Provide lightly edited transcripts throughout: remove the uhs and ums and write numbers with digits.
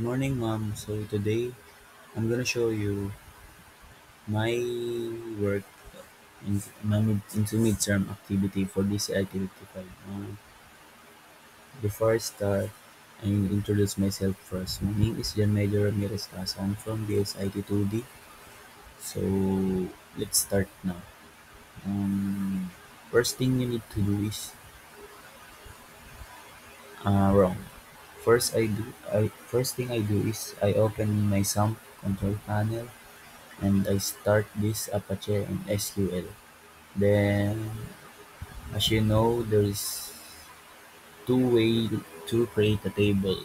Morning, mom. So today I'm gonna show you my work into midterm activity for this IT55. Before I start, I introduce myself first. My name is Jan Major Ramirez Casa. I'm from DSIT 2D. So let's start now. Um, First thing you need to do is wrong. First thing I do is I open my SAMP control panel and I start this Apache and SQL. Then, as you know, there is two way to create a table.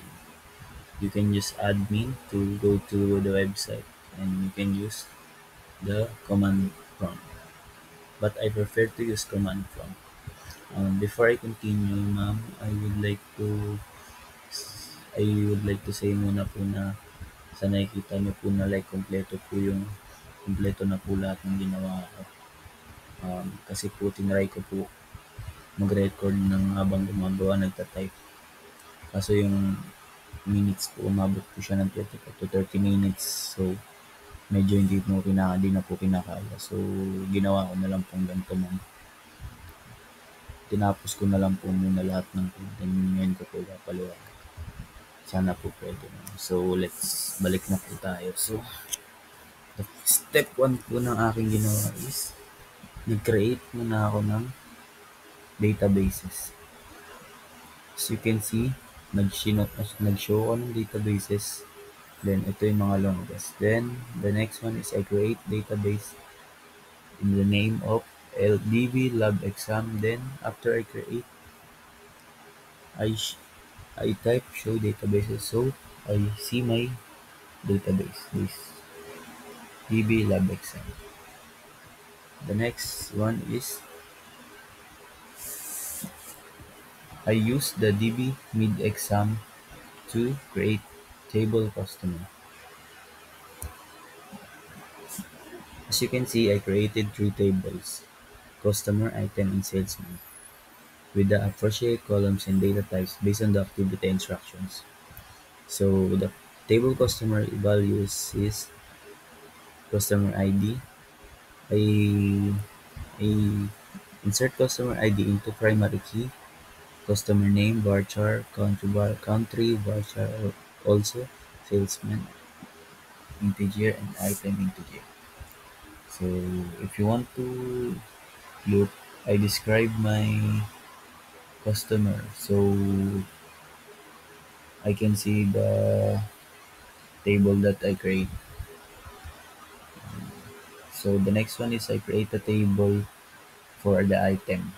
You can use admin to go to the website, and you can use the command prompt. But I prefer to use command prompt. Before I continue, ma'am, I would like to say muna po na sa nakikita niyo po na like kompleto na po lahat ng ginawa ko. Kasi po tinry ko po mag-record ng habang gumagawa, nagta-type. Kaso yung minutes po, umabot po siya ng 25 to 30 minutes. So, medyo hindi na po kinakaya. So, ginawa ko na lang pong ganito, ma'am. Tinapos ko na lang po muna lahat ng code. Then, ngayon ko po papaliwanag. Sana po pwede, ma'am. So, balik na po tayo. So, step 1 po ng aking ginawa is nag-create muna ako ng databases. As you can see, nag-show ako ng databases. Then, ito yung mga longest. Then, the next one is I create database in the name of LDB Lab Exam. Then, after I create, I, sh- I type show databases. So, I see my database, this DB Lab Exam. The next one is I use the DB Mid Exam to create table customer. As you can see, I created three tables: customer, item, and salesman, with the appropriate columns and data types based on the activity instructions. So the table customer values is customer ID. I insert customer ID into primary key, customer name, varchar, country, varchar also, salesman, integer, and item integer. So if you want to look, I describe my customer. So I can see the table that I create. So the next one is I create a table for the item.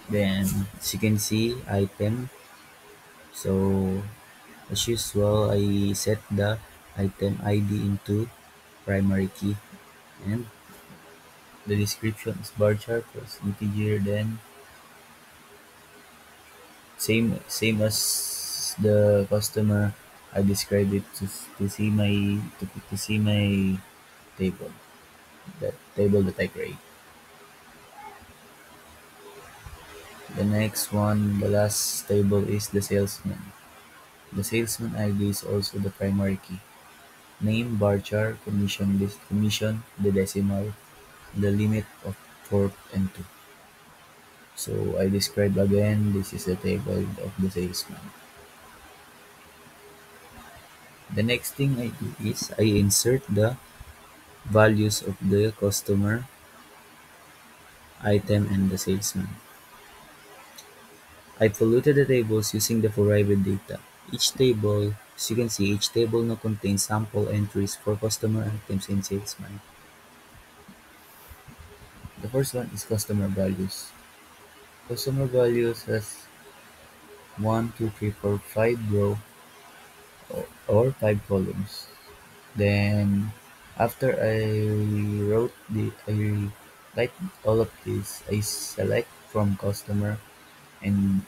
Then as you can see item. So as usual, I set the item ID into primary key, and the description is bar chart plus integer. Then same as the customer, I describe it to see my table, that table that I create. The next one, the last table is the salesman. The salesman ID is also the primary key. Name, varchar, commission, the decimal, the limit of port and two. So I describe again, this is the table of the salesman. The next thing I do is I insert the values of the customer, item, and the salesman. I polluted the tables using the derived data. As you can see, each table now contains sample entries for customer, items, and salesman. The first one is customer values. Customer values has 1, 2, 3, 4, 5 row or 5 columns. Then after I type all of this, I select from customer, and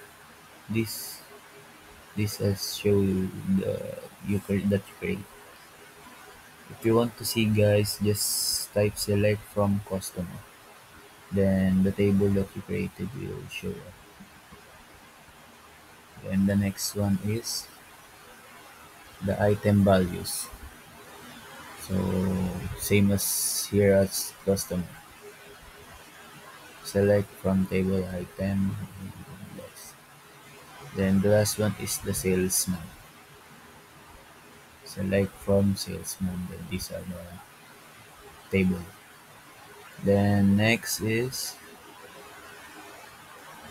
this this has show you that you create. If you want to see, guys, just type select from customer. Then the table that you created will show up. And the next one is the item values. So same as here as custom. Select from table item. Yes. Then the last one is the salesman. Select from salesman. Then these are the table. Then next is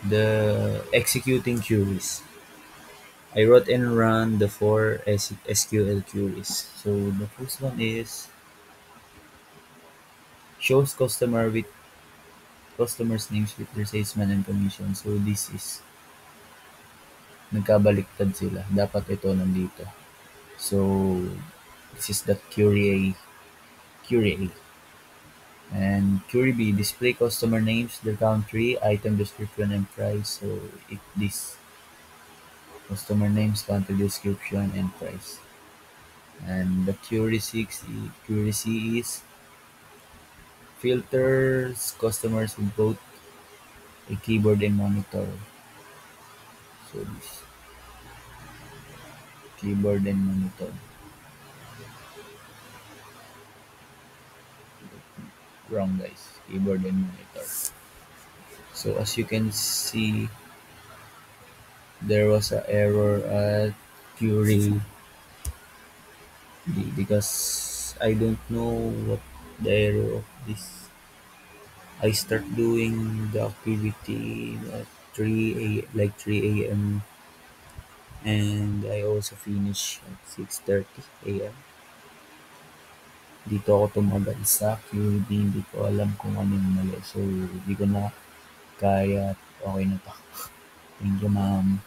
the executing queries. I wrote and run the four SQL queries. So the first one is shows customers names with their salesman and commission. So this is nagkabaliktad sila. Dapat ito nandito. So this is the query A. And query B, display customer names, their country, item description, and price. So if this customer names, country description, and price. And the query C is filters customers with both a keyboard and monitor. So this keyboard and monitor. Wrong guys, keyboard and monitor. So as you can see, there was a error at query D because I don't know what the error of this. I start doing the activity at 3 a.m. and I also finish at 6:30 a.m. Dito ako tumagal sa QB, hindi ko alam kung ano yung mali. So, hindi ko na kaya at okay na 'to. Thank you, ma'am.